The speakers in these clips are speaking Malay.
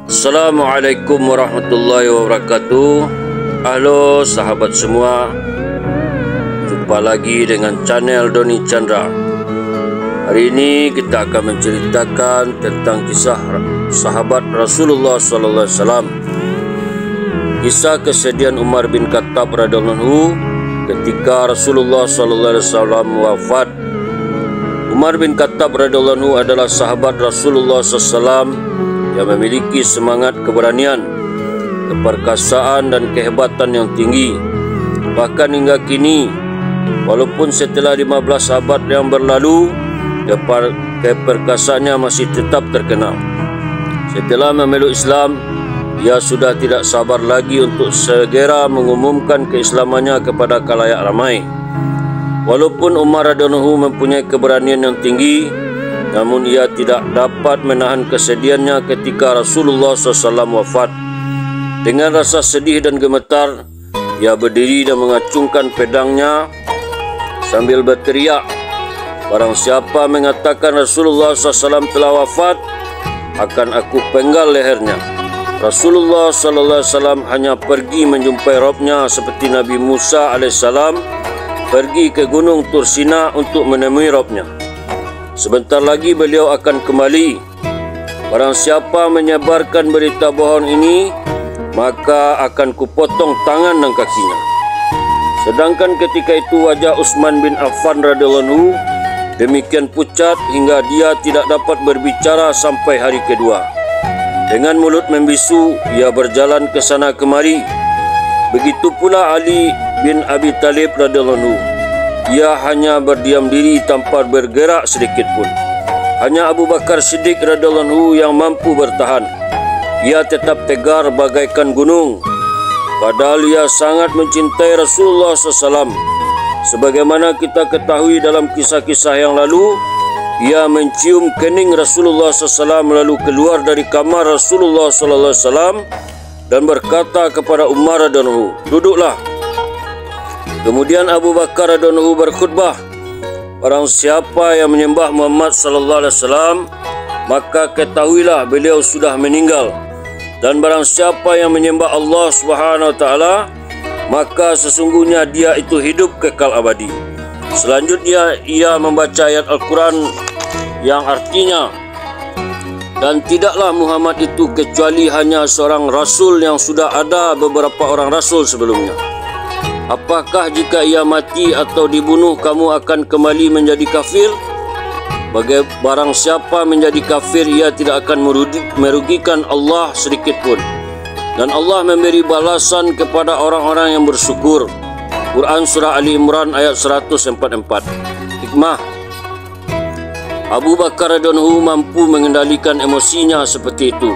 Assalamualaikum warahmatullahi wabarakatuh. Halo sahabat semua, jumpa lagi dengan channel Doni Chandra. Hari ini kita akan menceritakan tentang kisah sahabat Rasulullah SAW. Kisah kesedihan Umar bin Khattab radhiyallahu anhu ketika Rasulullah SAW wafat. Umar bin Khattab radhiyallahu anhu adalah sahabat Rasulullah SAW yang memiliki semangat keberanian, keperkasaan dan kehebatan yang tinggi. Bahkan hingga kini, walaupun setelah 15 abad yang berlalu, keperkasaannya masih tetap terkenal. Setelah memeluk Islam, ia sudah tidak sabar lagi untuk segera mengumumkan keislamannya kepada khalayak ramai. Walaupun Umar radhiyallahu anhu mempunyai keberanian yang tinggi, namun ia tidak dapat menahan kesedihannya ketika Rasulullah SAW wafat. Dengan rasa sedih dan gemetar, ia berdiri dan mengacungkan pedangnya sambil berteriak, "Barang siapa mengatakan Rasulullah SAW telah wafat, akan aku penggal lehernya." Rasulullah SAW hanya pergi menjumpai Rabbnya seperti Nabi Musa AS pergi ke Gunung Tursina untuk menemui Rabbnya. Sebentar lagi beliau akan kembali. Barang siapa menyebarkan berita bohong ini, maka akan kupotong tangan dan kakinya. Sedangkan ketika itu wajah Utsman bin Affan radhiyallahu anhu demikian pucat hingga dia tidak dapat berbicara sampai hari kedua. Dengan mulut membisu, ia berjalan ke sana kemari. Begitu pula Ali bin Abi Thalib radhiyallahu anhu. Ia hanya berdiam diri tanpa bergerak sedikit pun. Hanya Abu Bakar Siddiq radhiyallahu anhu yang mampu bertahan. Ia tetap tegar bagaikan gunung. Padahal ia sangat mencintai Rasulullah SAW. Sebagaimana kita ketahui dalam kisah-kisah yang lalu, ia mencium kening Rasulullah SAW lalu keluar dari kamar Rasulullah SAW dan berkata kepada Umar radhiyallahu anhu, "Duduklah." Kemudian Abu Bakar radhiyallahu anhu berkhutbah, "Barang siapa yang menyembah Muhammad sallallahu alaihi wasallam, maka ketahuilah beliau sudah meninggal. Dan barang siapa yang menyembah Allah Subhanahu wa taala, maka sesungguhnya dia itu hidup kekal abadi." Selanjutnya ia membaca ayat Al-Quran yang artinya, "Dan tidaklah Muhammad itu kecuali hanya seorang rasul yang sudah ada beberapa orang rasul sebelumnya. Apakah jika ia mati atau dibunuh, kamu akan kembali menjadi kafir? Barang siapa menjadi kafir, ia tidak akan merugikan Allah sedikit pun. Dan Allah memberi balasan kepada orang-orang yang bersyukur." Quran Surah Ali Imran ayat 144. Hikmah: Abu Bakar radhiyallahu anhu mampu mengendalikan emosinya seperti itu.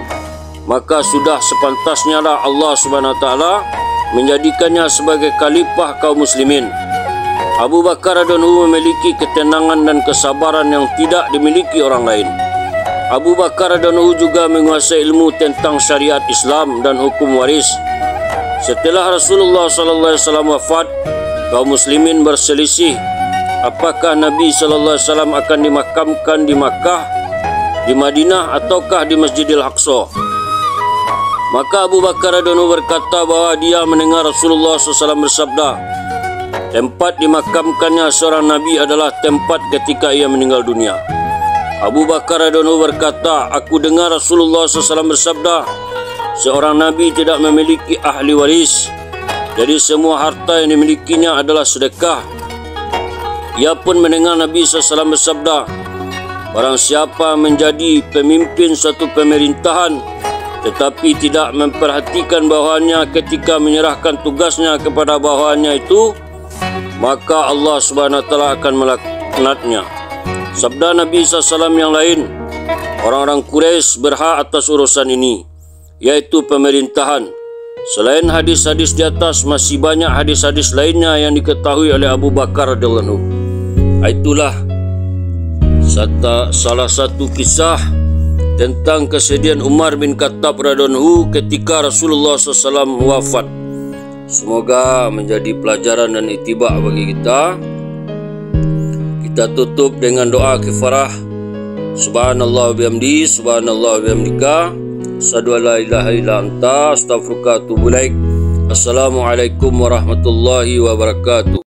Maka sudah sepantasnya lah Allah Subhanahu wa taala menjadikannya sebagai khalifah kaum muslimin. Abu Bakar radhiyallahu anhu memiliki ketenangan dan kesabaran yang tidak dimiliki orang lain. Abu Bakar radhiyallahu anhu juga menguasai ilmu tentang syariat Islam dan hukum waris. Setelah Rasulullah SAW wafat, kaum muslimin berselisih apakah Nabi SAW akan dimakamkan di Makkah, di Madinah ataukah di Masjidil Aqsa. Maka Abu Bakar radhiyallahu anhu berkata bahawa dia mendengar Rasulullah SAW bersabda, "Tempat dimakamkannya seorang Nabi adalah tempat ketika ia meninggal dunia." Abu Bakar radhiyallahu anhu berkata, "Aku dengar Rasulullah SAW bersabda, seorang Nabi tidak memiliki ahli waris. Jadi semua harta yang dimilikinya adalah sedekah." Ia pun mendengar Nabi SAW bersabda, "Barang siapa menjadi pemimpin suatu pemerintahan tetapi tidak memperhatikan bawahannya ketika menyerahkan tugasnya kepada bawahannya itu, maka Allah Subhanahu wa taala akan melaknatnya." Sabda Nabi SAW yang lain, orang-orang Quraisy berhak atas urusan ini, yaitu pemerintahan. Selain hadis-hadis di atas, masih banyak hadis-hadis lainnya yang diketahui oleh Abu Bakar radhiyallahu anhu. Itulah salah satu kisah tentang kesedihan Umar bin Khattab radhiyallahu anhu ketika Rasulullah SAW wafat. Semoga menjadi pelajaran dan itibak bagi kita. Kita tutup dengan doa kifarah. Subhanallah wa bihamdi, subhanallah wa bihamdika, Asyhadu an la ilaha illa anta, astaghfiruka wa atubu ilaik. Assalamualaikum warahmatullahi wabarakatuh.